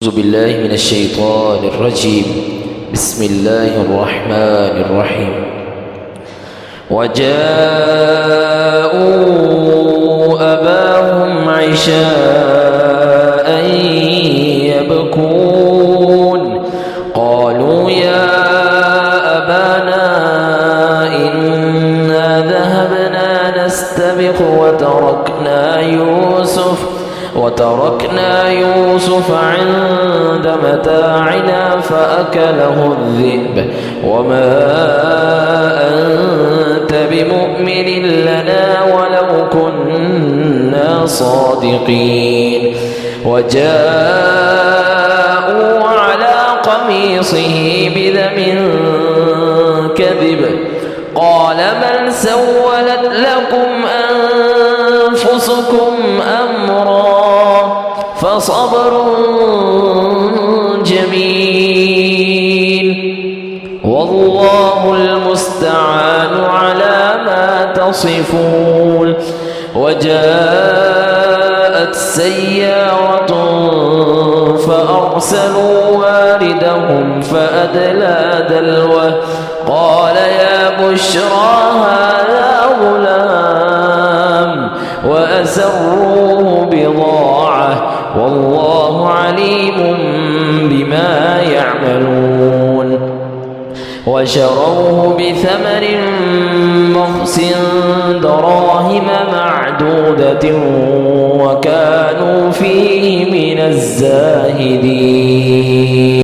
أعوذ بالله من الشيطان الرجيم. بسم الله الرحمن الرحيم. وجاءوا أباهم عشاء يبكون قالوا يا أبانا إنا ذهبنا نستبق وتركنا يوسف عند متاعنا فأكله الذئب وما أنت بمؤمن لنا ولو كنا صادقين. وجاءوا على قميصه بدم كذب قال بل سولت لكم أنفسكم أمرا فصبر جميل والله المستعان على ما تصفون. وجاءت سيارة فأرسلوا واردهم فأدلى دلوه قال يا بشرى هذا غلام وأسروه بضاعة والله عليم بما يعملون. وشروه بثمن بخس دراهم معدودة وكانوا فيه من الزاهدين.